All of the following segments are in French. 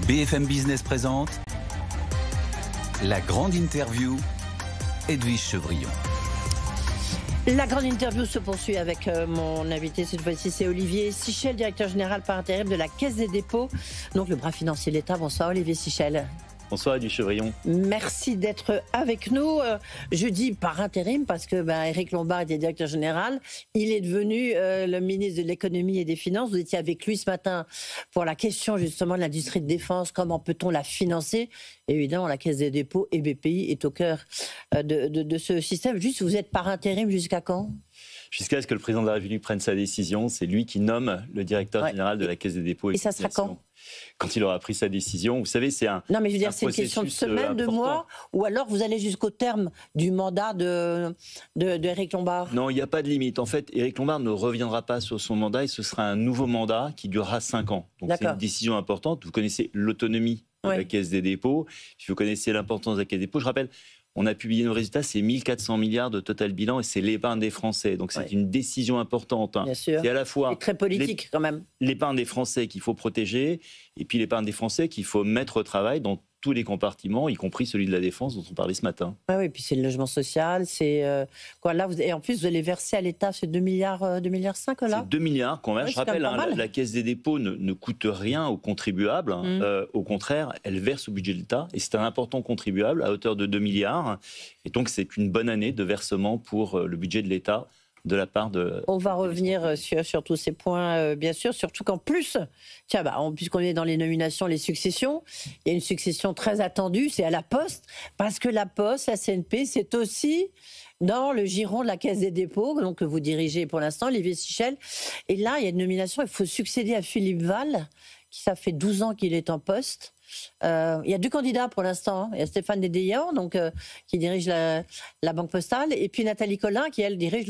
BFM Business présente la grande interview Edwige Chevrillon. La grande interview se poursuit avec mon invité, cette fois-ci c'est Olivier Sichel, directeur général par intérim de la Caisse des dépôts, donc le bras financier de l'État. Bonsoir Olivier Sichel. Bonsoir Edwige Chevrillon. Merci d'être avec nous. Je dis par intérim parce que Éric Lombard était directeur général. Il est devenu le ministre de l'économie et des finances. Vous étiez avec lui ce matin pour la question justement de l'industrie de défense. Comment peut-on la financer? Évidemment, la Caisse des dépôts et BPI est au cœur de ce système. Juste, vous êtes par intérim jusqu'à quand? Jusqu'à ce que le président de la République prenne sa décision. C'est lui qui nomme le directeur général de la Caisse des dépôts. Et ça sera quand il aura pris sa décision? Vous savez, c'est un... Non, mais je veux dire, c'est une question de semaines, de mois, ou alors vous allez jusqu'au terme du mandat de Éric Lombard? Non, il n'y a pas de limite. En fait, Éric Lombard ne reviendra pas sur son mandat et ce sera un nouveau mandat qui durera 5 ans. Donc c'est une décision importante. Vous connaissez l'autonomie de la Caisse des dépôts. Si vous connaissez l'importance de la Caisse des dépôts, je rappelle... On a publié nos résultats, c'est 1400 milliards de total bilan et c'est l'épargne des Français. Donc c'est une décision importante. Bien sûr. C'est à la fois très politique quand même. L'épargne des Français qu'il faut protéger et puis l'épargne des Français qu'il faut mettre au travail dans tous les compartiments, y compris celui de la défense dont on parlait ce matin. Ah oui, puis c'est le logement social, c'est quoi là et en plus vous allez verser à l'État ces 2 milliards, 2,5 milliards là. C'est 2 milliards qu'on verse. Je rappelle, la Caisse des dépôts ne coûte rien aux contribuables. Au contraire, elle verse au budget de l'État et c'est un important contribuable à hauteur de 2 milliards. Et donc c'est une bonne année de versement pour le budget de l'État. De la part de... On va revenir sur tous ces points, bien sûr, surtout qu'en plus, tiens, puisqu'on est dans les nominations, les successions, il y a une succession très attendue, c'est à la Poste, parce que la Poste, la CNP, c'est aussi dans le giron de la Caisse des dépôts, donc que vous dirigez pour l'instant, Olivier Sichel. Et là, il y a une nomination, il faut succéder à Philippe Val, qui ça fait 12 ans qu'il est en poste. Il y a 2 candidats pour l'instant. Il y a Stéphane Dédéian, qui dirige la Banque Postale, et puis Nathalie Collin, qui elle dirige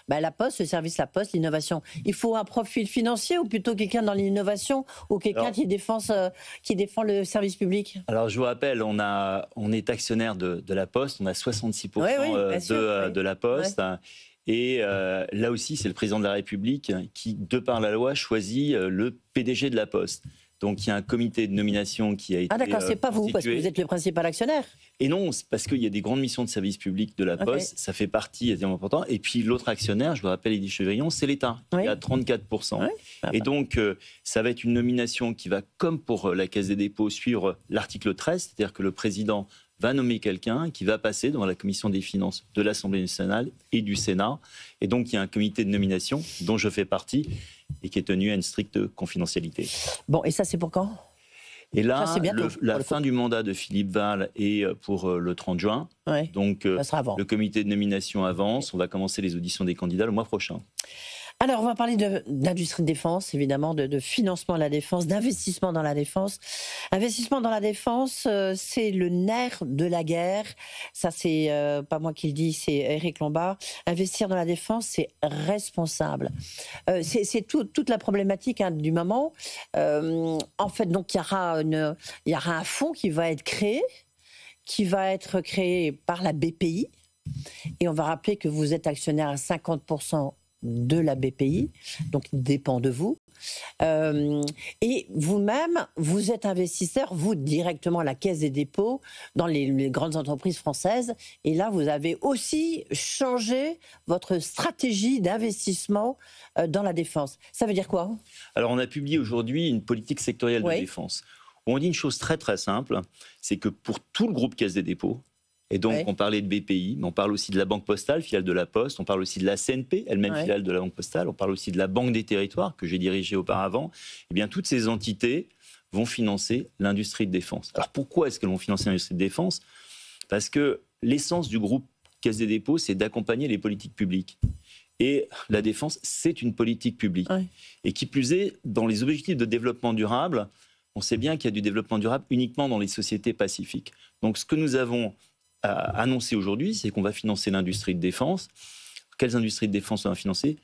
la Poste, le service La Poste, l'innovation. Il faut un profil financier ou plutôt quelqu'un dans l'innovation ou quelqu'un qui défend le service public? Alors je vous rappelle, on est actionnaire de la Poste, on a 66% de la Poste. Ouais. Et là aussi, c'est le président de la République qui, de par la loi, choisit le PDG de la Poste. Donc il y a un comité de nomination qui a été d'accord, c'est pas vous, parce que vous êtes le principal actionnaire. Et non, c'est parce qu'il y a des grandes missions de service public de la Poste, ça fait partie extrêmement important. Et puis l'autre actionnaire, je vous rappelle Edwige Chevrillon, c'est l'État, qui a 34%. Et donc ça va être une nomination qui va, comme pour la Caisse des dépôts, suivre l'article 13, c'est-à-dire que le président va nommer quelqu'un qui va passer devant la commission des finances de l'Assemblée nationale et du Sénat. Et donc, il y a un comité de nomination dont je fais partie et qui est tenu à une stricte confidentialité. Bon, et ça, c'est pour quand? Et là, la fin du mandat de Philippe Val est pour le 30 juin. Donc, le comité de nomination avance. On va commencer les auditions des candidats le mois prochain. Alors, on va parler d'industrie de défense, évidemment, de financement de la défense, d'investissement dans la défense. Investissement dans la défense, c'est le nerf de la guerre. Ça, c'est pas moi qui le dis, c'est Éric Lombard. Investir dans la défense, c'est responsable. C'est toute la problématique du moment. En fait, donc, il y aura un fonds qui va être créé par la BPI. Et on va rappeler que vous êtes actionnaire à 50% de la BPI, donc il dépend de vous. Et vous-même, vous êtes investisseur, vous directement à la Caisse des dépôts, dans les grandes entreprises françaises. Et là, vous avez aussi changé votre stratégie d'investissement dans la défense. Ça veut dire quoi? Alors, on a publié aujourd'hui une politique sectorielle de défense. On dit une chose très très simple, c'est que pour tout le groupe Caisse des dépôts, et donc, on parlait de BPI, mais on parle aussi de la Banque Postale, filiale de la Poste, on parle aussi de la CNP, elle-même filiale de la Banque Postale, on parle aussi de la Banque des Territoires, que j'ai dirigée auparavant. Eh bien, toutes ces entités vont financer l'industrie de défense. Alors, pourquoi est-ce qu'elles vont financer l'industrie de défense? Parce que l'essence du groupe Caisse des dépôts, c'est d'accompagner les politiques publiques. Et la défense, c'est une politique publique. Et qui plus est, dans les objectifs de développement durable, on sait bien qu'il y a du développement durable uniquement dans les sociétés pacifiques. Donc, ce que nous avons annoncé aujourd'hui, c'est qu'on va financer l'industrie de défense. Quelles industries de défense on va financer?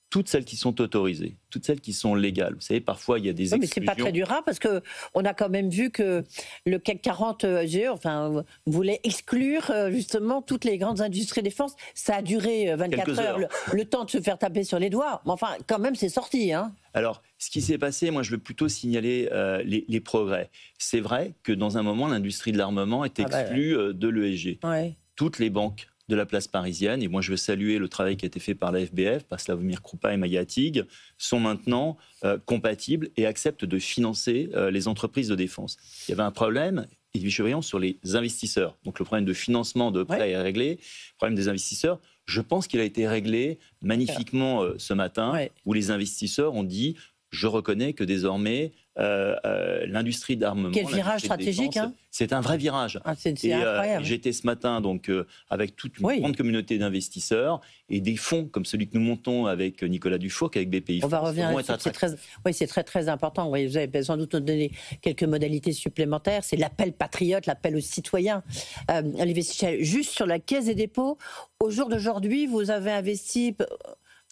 toutes celles qui sont autorisées, toutes celles qui sont légales. Vous savez, parfois, il y a des exclusions. Mais c'est pas très durable parce qu'on a quand même vu que le CAC 40 voulait exclure justement toutes les grandes industries défense. Ça a duré 24 heures, le temps de se faire taper sur les doigts. Mais enfin, quand même, c'est sorti. Hein. Alors, ce qui s'est passé, moi, je veux plutôt signaler les progrès. C'est vrai que dans un moment, l'industrie de l'armement est exclue de l'ESG. Ouais. Toutes les banques de la place parisienne, et moi je veux saluer le travail qui a été fait par la FBF, par Slawomir Krupa et Maya Tig, sont maintenant compatibles et acceptent de financer les entreprises de défense. Il y avait un problème, Edwige Chevrillon, sur les investisseurs. Donc le problème de financement de prêts est réglé. Le problème des investisseurs, je pense qu'il a été réglé magnifiquement ce matin, où les investisseurs ont dit « je reconnais que désormais l'industrie d'armement... » Quel virage stratégique, hein. C'est un vrai virage. Ah, c'est incroyable. J'étais ce matin donc, avec toute une grande communauté d'investisseurs et des fonds comme celui que nous montons avec Nicolas Dufourcq, avec BPI. On va revenir là-dessus. C'est très important. Vous avez sans doute nous donner quelques modalités supplémentaires. C'est l'appel patriote, l'appel aux citoyens. Olivier Sichel, juste sur la Caisse des dépôts, au jour d'aujourd'hui, vous avez investi...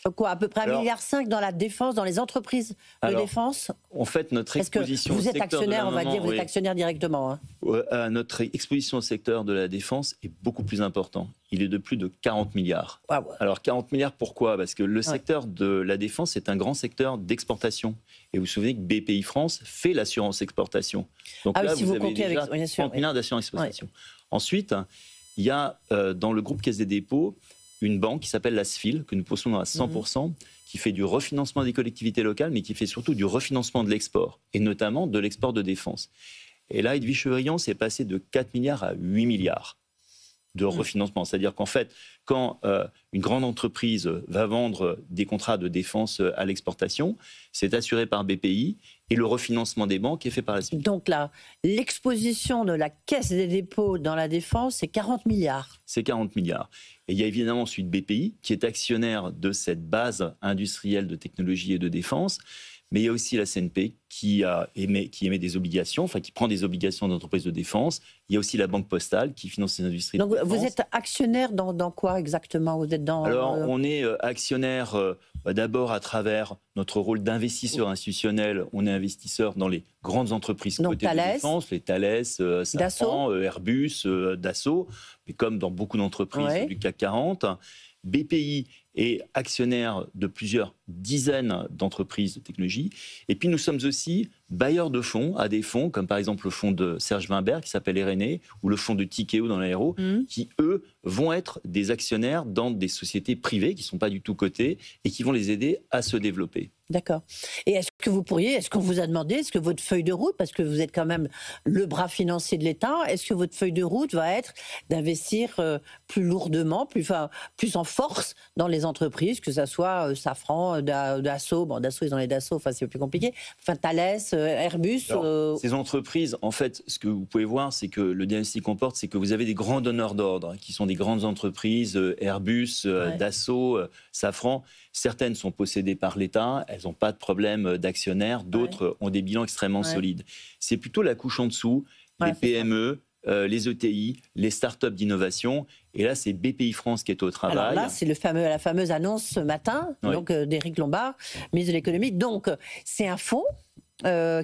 à peu près 1,5 milliard dans la défense, dans les entreprises de défense. En fait, notre exposition vous êtes actionnaire, on va dire, vous êtes actionnaire directement. Hein. Notre exposition au secteur de la défense est beaucoup plus important. Il est de plus de 40 milliards. Wow. Alors 40 milliards, pourquoi? Parce que le secteur de la défense est un grand secteur d'exportation. Et vous vous souvenez que BPI France fait l'assurance exportation. Donc là, vous avez déjà 30 milliards d'assurance exportation. Ensuite, il y a dans le groupe Caisse des dépôts une banque qui s'appelle la SFIL, que nous possédons à 100%, qui fait du refinancement des collectivités locales, mais qui fait surtout du refinancement de l'export, et notamment de l'export de défense. Et là, Edwige Chevrillon s'est passé de 4 milliards à 8 milliards de refinancement. C'est-à-dire qu'en fait, quand une grande entreprise va vendre des contrats de défense à l'exportation, c'est assuré par BPI, et le refinancement des banques est fait par la SFIL. Donc là, l'exposition de la Caisse des dépôts dans la défense, c'est 40 milliards. C'est 40 milliards. Et il y a évidemment ensuite BPI, qui est actionnaire de cette base industrielle de technologie et de défense. Mais il y a aussi la CNP qui émet des obligations, enfin qui prend des obligations d'entreprises de défense. Il y a aussi la Banque Postale qui finance ces industries de défense. Donc vous êtes actionnaire dans quoi exactement? Vous êtes dans... Alors on est actionnaire d'abord à travers notre rôle d'investisseur institutionnel. On est investisseur dans les grandes entreprises cotées de défense, les Thales, Safran, Airbus, Dassault, mais comme dans beaucoup d'entreprises du CAC 40. BPI est actionnaire de plusieurs dizaines d'entreprises de technologie. Et puis nous sommes aussi bailleurs de fonds à des fonds, comme par exemple le fonds de Serge Wimbert qui s'appelle RNE, ou le fonds de Tikeo dans l'aéro, qui eux vont être des actionnaires dans des sociétés privées qui ne sont pas du tout cotées et qui vont les aider à se développer. D'accord. Et est-ce qu'on vous a demandé, est-ce que votre feuille de route, parce que vous êtes quand même le bras financier de l'État, est-ce que votre feuille de route va être d'investir plus lourdement, plus en force dans les entreprises, que ce soit Safran, Dassault, bon Dassault ils ont les Dassault, enfin c'est plus compliqué, enfin Thales, Airbus. Alors, ces entreprises, en fait, ce que vous pouvez voir, c'est que le diagnostic qu'on porte, c'est que vous avez des grands donneurs d'ordre, qui sont des grandes entreprises, Airbus, Dassault, Safran. Certaines sont possédées par l'État, elles n'ont pas de problème d'actionnaire, d'autres ont des bilans extrêmement solides. C'est plutôt la couche en dessous, les PME, les ETI, les startups d'innovation. Et là, c'est BPI France qui est au travail. Alors là, c'est la fameuse annonce ce matin donc d'Éric Lombard, ministre de l'économie. Donc, c'est un fonds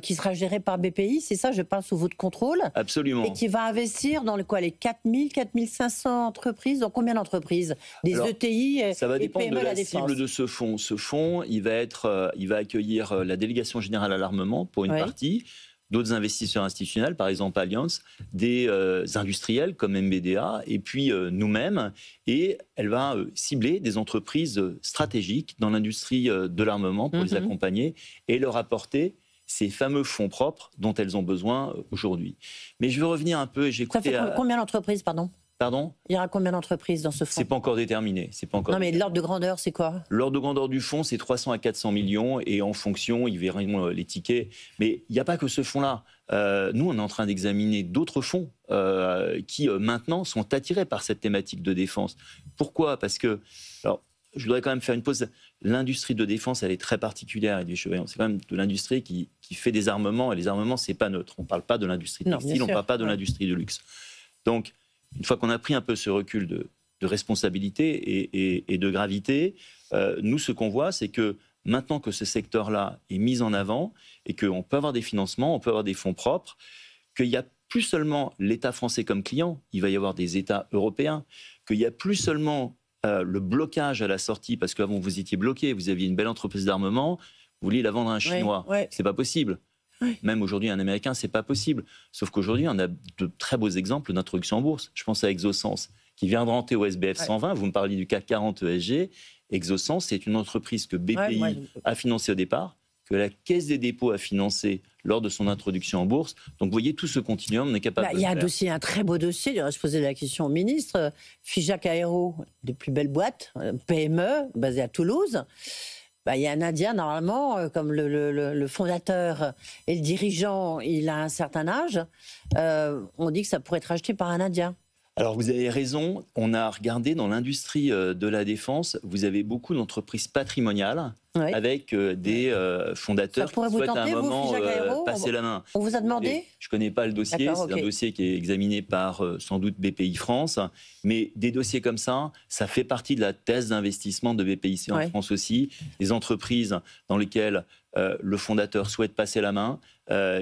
qui sera géré par BPI, c'est ça, je parle sous votre contrôle. Absolument. Et qui va investir dans les 4000, 4500 entreprises. Dans combien d'entreprises? Des ETI et PME à la défense. Ça va dépendre de la cible de ce fonds. Ce fonds, il va accueillir la délégation générale à l'armement pour une partie, d'autres investisseurs institutionnels, par exemple Allianz, des industriels comme MBDA, et puis nous-mêmes. Et elle va cibler des entreprises stratégiques dans l'industrie de l'armement pour les accompagner et leur apporter ces fameux fonds propres dont elles ont besoin aujourd'hui. Mais je veux revenir un peu... Ça fait combien d'entreprises, pardon ? Pardon ? Il y aura combien d'entreprises dans ce fonds ? C'est pas encore déterminé. Non, mais l'ordre de grandeur, c'est quoi ? L'ordre de grandeur du fonds, c'est 300 à 400 millions, et en fonction, ils verront les tickets. Mais il n'y a pas que ce fonds-là. Nous, on est en train d'examiner d'autres fonds qui, maintenant, sont attirés par cette thématique de défense. Pourquoi ? Parce que... Alors, je voudrais quand même faire une pause. L'industrie de défense, elle est très particulière, Edwige Chevrillon. C'est quand même de l'industrie qui fait des armements, et les armements, c'est pas neutre. On ne parle pas de l'industrie textile, on ne parle pas de l'industrie de luxe. Donc, une fois qu'on a pris un peu ce recul de de responsabilité et de gravité. Nous, ce qu'on voit, c'est que maintenant que ce secteur-là est mis en avant et qu'on peut avoir des financements, on peut avoir des fonds propres, qu'il n'y a plus seulement l'État français comme client, il va y avoir des États européens, qu'il n'y a plus seulement le blocage à la sortie, parce qu'avant vous étiez bloqué, vous aviez une belle entreprise d'armement, vous vouliez la vendre à un Chinois, c'est pas possible. Même aujourd'hui, un Américain, c'est pas possible. Sauf qu'aujourd'hui, on a de très beaux exemples d'introduction en bourse. Je pense à Exosens, qui vient de rentrer au SBF 120. Vous me parliez du CAC 40 ESG. Exosens, c'est une entreprise que BPI a financée au départ, que la Caisse des dépôts a financée lors de son introduction en bourse. Donc, vous voyez, tout ce continuum, on est capable de le faire. Il y a un très beau dossier. Je posais la question au ministre. Figeac Aéro, des plus belles boîtes, PME, basée à Toulouse. Il y a un Indien, normalement, comme le fondateur et le dirigeant, il a un certain âge. On dit que ça pourrait être acheté par un Indien. Alors, vous avez raison. On a regardé dans l'industrie de la défense, vous avez beaucoup d'entreprises patrimoniales avec des fondateurs qui souhaitent à un moment passer la main. On vous a demandé ? Je ne connais pas le dossier. C'est un dossier qui est examiné par sans doute BPI France. Mais des dossiers comme ça fait partie de la thèse d'investissement de BPIC en France aussi. Des entreprises dans lesquelles le fondateur souhaite passer la main,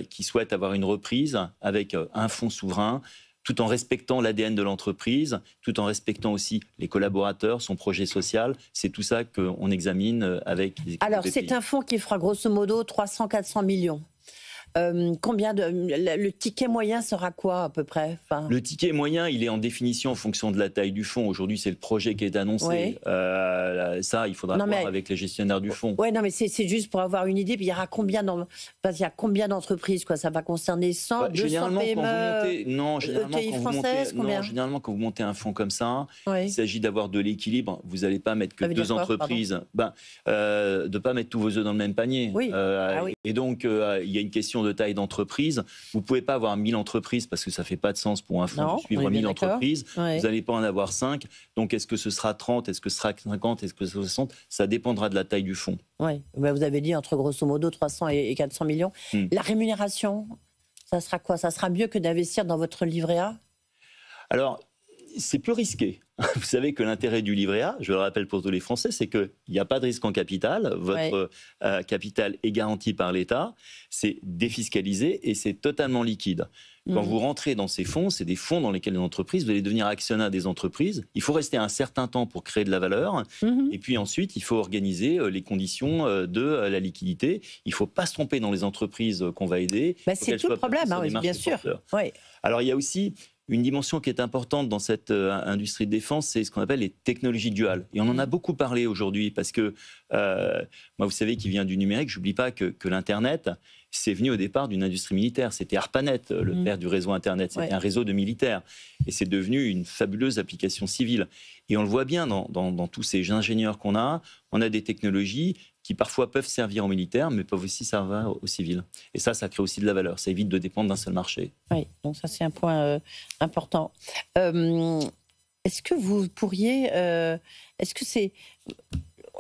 qui souhaite avoir une reprise avec un fonds souverain, tout en respectant l'ADN de l'entreprise, tout en respectant aussi les collaborateurs, son projet social. C'est tout ça qu'on examine avec les équipes. Alors, c'est un fonds qui fera grosso modo 300-400 millions. Le ticket moyen sera quoi à peu près ? Le ticket moyen, il est en définition en fonction de la taille du fonds. Aujourd'hui, c'est le projet qui est annoncé. Ça, il faudra voir avec les gestionnaires du fonds. Oui, non, mais c'est juste pour avoir une idée. Puis il y aura combien d'entreprises, quoi ? Ça va concerner 100, 200 PME, ETI françaises, combien ? Généralement, quand vous montez un fonds comme ça, il s'agit d'avoir de l'équilibre. Vous n'allez pas mettre que deux entreprises. De ne pas mettre tous vos œufs dans le même panier. Et donc, il y a une question de taille d'entreprise. Vous ne pouvez pas avoir 1000 entreprises parce que ça ne fait pas de sens pour un fonds de suivre 1000 entreprises. Vous n'allez pas en avoir 5. Donc, est-ce que ce sera 30 ? Est-ce que ce sera 50 ? Est-ce que ce sera 60 ? Ça dépendra de la taille du fonds. Oui, vous avez dit entre grosso modo 300 et 400 millions. La rémunération, ça sera quoi ? Ça sera mieux que d'investir dans votre livret A ? Alors, c'est plus risqué. Vous savez que l'intérêt du livret A, je le rappelle pour tous les Français, c'est qu'il n'y a pas de risque en capital. Votre capital est garanti par l'État, c'est défiscalisé et c'est totalement liquide. Quand vous rentrez dans ces fonds, c'est des fonds dans lesquels les entreprises, vous allez devenir actionnaire des entreprises. Il faut rester un certain temps pour créer de la valeur. Et puis ensuite, il faut organiser les conditions de la liquidité. Il ne faut pas se tromper dans les entreprises qu'on va aider. C'est tout le problème, bien sûr. Alors, il y a aussi une dimension qui est importante dans cette industrie de défense, c'est ce qu'on appelle les technologies duales. Et on en a beaucoup parlé aujourd'hui parce que, moi, vous savez, qui vient du numérique, je n'oublie pas que l'Internet, c'est venu au départ d'une industrie militaire. C'était ARPANET, le père du réseau Internet. C'était un réseau de militaires. Et c'est devenu une fabuleuse application civile. Et on le voit bien dans tous ces ingénieurs qu'on a. On a des technologies qui parfois peuvent servir aux militaires, mais peuvent aussi servir aux civils. Et ça crée aussi de la valeur. Ça évite de dépendre d'un seul marché. Oui, donc ça, c'est un point important. Est-ce que vous pourriez... est-ce que c'est...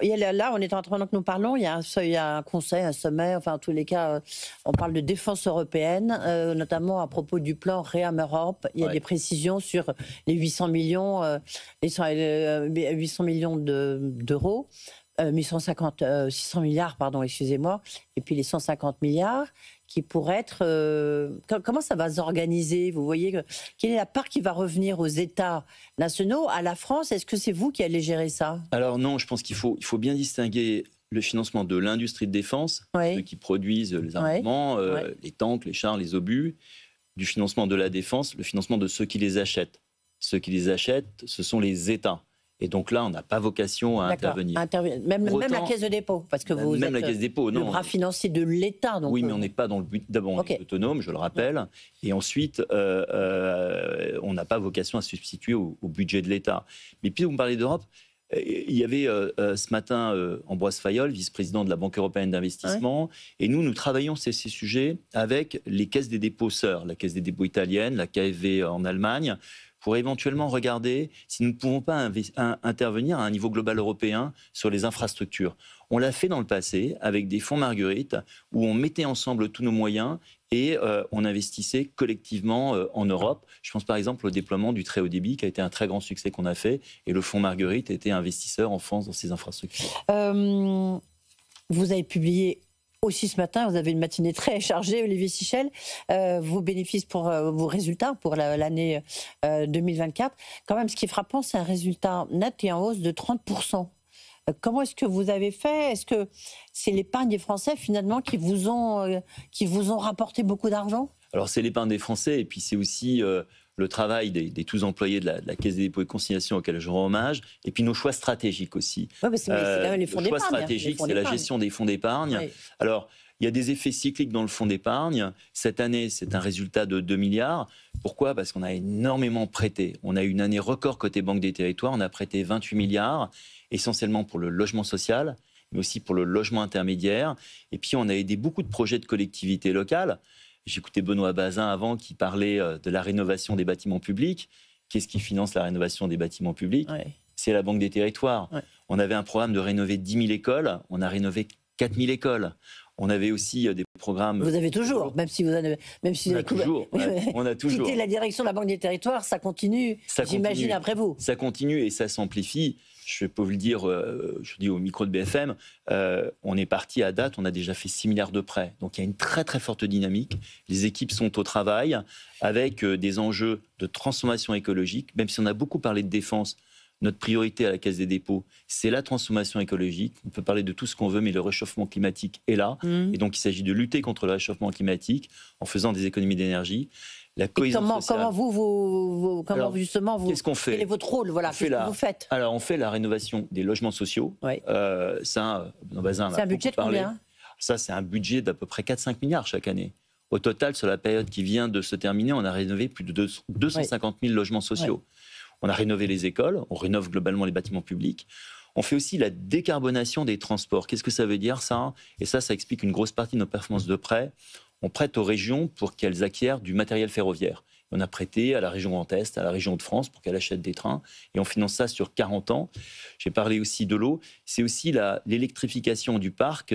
Là, on est en train de nous parlons, il y a un conseil, un sommet, enfin en tous les cas, on parle de défense européenne, notamment à propos du plan REARM Europe. Il y a des précisions sur les 800 millions, 800 millions d'euros. 600 milliards, pardon, excusez-moi, et puis les 150 milliards qui pourraient être... comment ça va s'organiser ? Vous voyez, quelle est la part qui va revenir aux États nationaux, à la France ? Est-ce que c'est vous qui allez gérer ça ? Alors non, je pense qu'il faut bien distinguer le financement de l'industrie de défense, ceux qui produisent les armements, les tanks, les chars, les obus, du financement de la défense, le financement de ceux qui les achètent. Ceux qui les achètent, ce sont les États. Et donc là, on n'a pas vocation à intervenir. Même la Caisse de dépôt, parce que vous êtes la Caisse de dépôt, le bras financier de l'État. Oui, mais on n'est pas dans le but. D'abord, on est autonome, je le rappelle. Et ensuite, on n'a pas vocation à se substituer au budget de l'État. Mais puis, vous me parlez d'Europe. Il y avait ce matin Ambroise Fayol, vice-président de la Banque européenne d'investissement. Et nous travaillons ces sujets avec les caisses des dépôts sœurs, la Caisse des dépôts italienne, la KfW en Allemagne, pour éventuellement regarder si nous ne pouvons pas intervenir à un niveau global européen sur les infrastructures. On l'a fait dans le passé avec des fonds Marguerite où on mettait ensemble tous nos moyens et on investissait collectivement en Europe. Je pense par exemple au déploiement du très haut débit qui a été un très grand succès qu'on a fait et le fonds Marguerite était investisseur en France dans ces infrastructures. Vous avez publié aussi ce matin, vous avez une matinée très chargée, Olivier Sichel, vos bénéfices pour vos résultats pour l'année 2024. Quand même, ce qui est frappant, c'est un résultat net et en hausse de 30%. Comment est-ce que vous avez fait? Est-ce que c'est l'épargne des Français, finalement, qui vous ont rapporté beaucoup d'argent? Alors, c'est l'épargne des Français et puis c'est aussi le travail des tous employés de la Caisse des dépôts et consignations auxquels je rends hommage, et puis nos choix stratégiques aussi. Oui, mais c'est quand même les fonds d'épargne. Le choix stratégique, c'est la gestion des fonds d'épargne. Oui. Alors, il y a des effets cycliques dans le fonds d'épargne. Cette année, c'est un résultat de 2 milliards. Pourquoi? Parce qu'on a énormément prêté. On a eu une année record côté Banque des Territoires. On a prêté 28 milliards, essentiellement pour le logement social, mais aussi pour le logement intermédiaire. Et puis, on a aidé beaucoup de projets de collectivités locales. J'écoutais Benoît Bazin avant qui parlait de la rénovation des bâtiments publics. Qu'est-ce qui finance la rénovation des bâtiments publics? C'est la Banque des Territoires. On avait un programme de rénover 10 000 écoles. On a rénové 4 000 écoles. On avait aussi des programmes... Vous avez toujours, même si vous avez toujours, on a toujours. Quitté la direction de la Banque des Territoires, ça continue, j'imagine, après vous. Ça continue et ça s'amplifie. Je peux vous le dire, je dis au micro de BFM, on est parti à date, on a déjà fait 6 milliards de prêts. Donc il y a une très très forte dynamique. Les équipes sont au travail avec des enjeux de transformation écologique. Même si on a beaucoup parlé de défense, notre priorité à la Caisse des dépôts, c'est la transformation écologique. On peut parler de tout ce qu'on veut, mais le réchauffement climatique est là. Et donc il s'agit de lutter contre le réchauffement climatique en faisant des économies d'énergie. La cohésion sociale. Comment justement vous qu'est-ce qu'on fait? Quel est votre rôle? Voilà, qu'est-ce que vous faites? Alors on fait la rénovation des logements sociaux. C'est un budget de combien? Ça, c'est un budget d'à peu près 4-5 milliards chaque année. Au total, sur la période qui vient de se terminer, on a rénové plus de 250 000 logements sociaux. On a rénové les écoles, on rénove globalement les bâtiments publics. On fait aussi la décarbonation des transports. Qu'est-ce que ça veut dire, ça? Et ça explique une grosse partie de nos performances de prêt. On prête aux régions pour qu'elles acquièrent du matériel ferroviaire. On a prêté à la région Grand Est, à la région de France pour qu'elle achète des trains. Et on finance ça sur 40 ans. J'ai parlé aussi de l'eau. C'est aussi l'électrification du parc,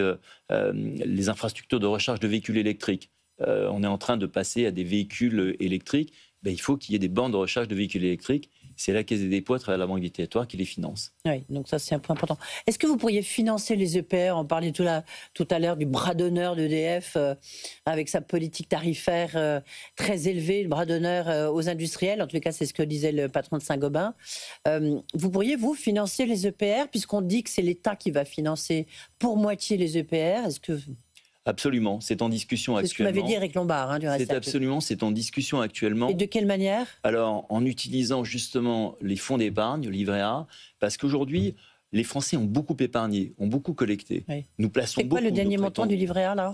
les infrastructures de recharge de véhicules électriques. On est en train de passer à des véhicules électriques. Il faut qu'il y ait des bornes de recharge de véhicules électriques. C'est la Caisse des dépôts à travers la Banque des Territoires qui les finance. Oui, donc ça c'est un point important. Est-ce que vous pourriez financer les EPR? On parlait tout à l'heure du bras d'honneur d'EDF avec sa politique tarifaire très élevée, le bras d'honneur aux industriels. En tout cas, c'est ce que disait le patron de Saint-Gobain. Vous pourriez, vous, financer les EPR, puisqu'on dit que c'est l'État qui va financer pour moitié les EPR? Est-ce que... Absolument, c'est en discussion actuellement. C'est ce que m'avait dit Eric Lombard, du reste. C'est en discussion actuellement. Et de quelle manière? Alors, en utilisant justement les fonds d'épargne, le livret A, parce qu'aujourd'hui, les Français ont beaucoup épargné, ont beaucoup collecté. Nous plaçons beaucoup. C'est quoi le dernier montant du livret A, là?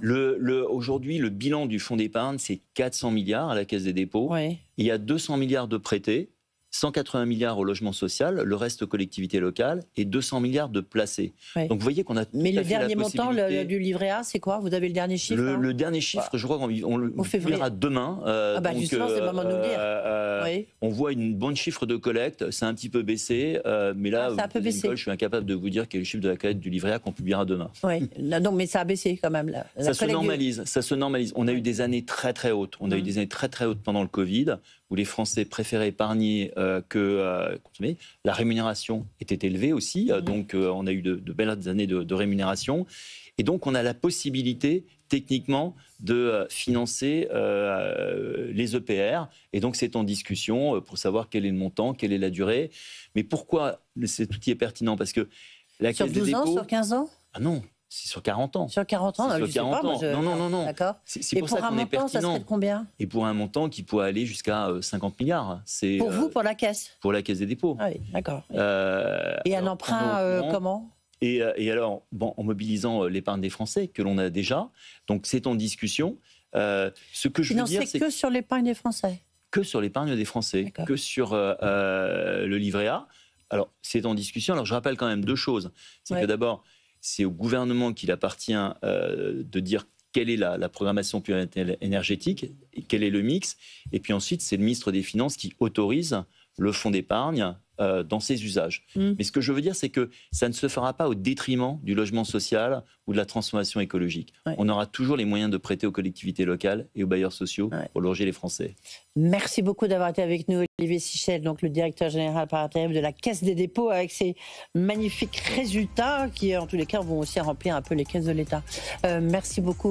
Aujourd'hui, le bilan du fonds d'épargne, c'est 400 milliards à la Caisse des dépôts. Il y a 200 milliards de prêtés, 180 milliards au logement social, le reste aux collectivités locales et 200 milliards de placés. Donc vous voyez qu'on a tout Mais à le fait dernier la montant du livret A, c'est quoi? Vous avez le dernier chiffre? Le dernier chiffre, je crois qu'on le publiera demain. Justement, c'est le moment de nous le dire. On voit une bonne chiffre de collecte, c'est un petit peu baissé, mais là, je suis incapable de vous dire quel est le chiffre de la collecte du livret A qu'on publiera demain. Donc, mais ça a baissé quand même. Ça se normalise. On a eu des années très très hautes. On a eu des années très très hautes pendant le Covid, où les Français préféraient épargner que consommer. La rémunération était élevée aussi, donc on a eu de belles années de rémunération. Et donc on a la possibilité techniquement de financer les EPR. Et donc c'est en discussion pour savoir quel est le montant, quelle est la durée. Mais pourquoi cet outil est pertinent? Parce que la Caisse des dépôts... Sur 12 ans, sur 15 ans? Ah non, c'est sur 40 ans. Sur 40 ans, sur 40 ans. Non. D'accord. C'est pour ça qu'on est pertinent. Ça serait de combien? Et pour un montant qui pourrait aller jusqu'à 50 milliards. Pour vous, pour la Caisse? Pour la Caisse des dépôts. Ah oui, d'accord. Et un emprunt, comment? Et alors, en mobilisant l'épargne des Français, que l'on a déjà, donc c'est en discussion. Ce que je veux dire, c'est que sur l'épargne des Français? Que sur l'épargne des Français, que sur le livret A. Alors, c'est en discussion. Alors, je rappelle quand même deux choses. C'est que d'abord, c'est au gouvernement qu'il appartient de dire quelle est la programmation pluriannuelle énergétique, et quel est le mix. Et puis ensuite, c'est le ministre des Finances qui autorise le fonds d'épargne dans ses usages. Mais ce que je veux dire, c'est que ça ne se fera pas au détriment du logement social ou de la transformation écologique. On aura toujours les moyens de prêter aux collectivités locales et aux bailleurs sociaux pour loger les Français. Merci beaucoup d'avoir été avec nous, Olivier Sichel, donc le directeur général par intérim de la Caisse des dépôts, avec ces magnifiques résultats qui, en tous les cas, vont aussi remplir un peu les caisses de l'État. Merci beaucoup.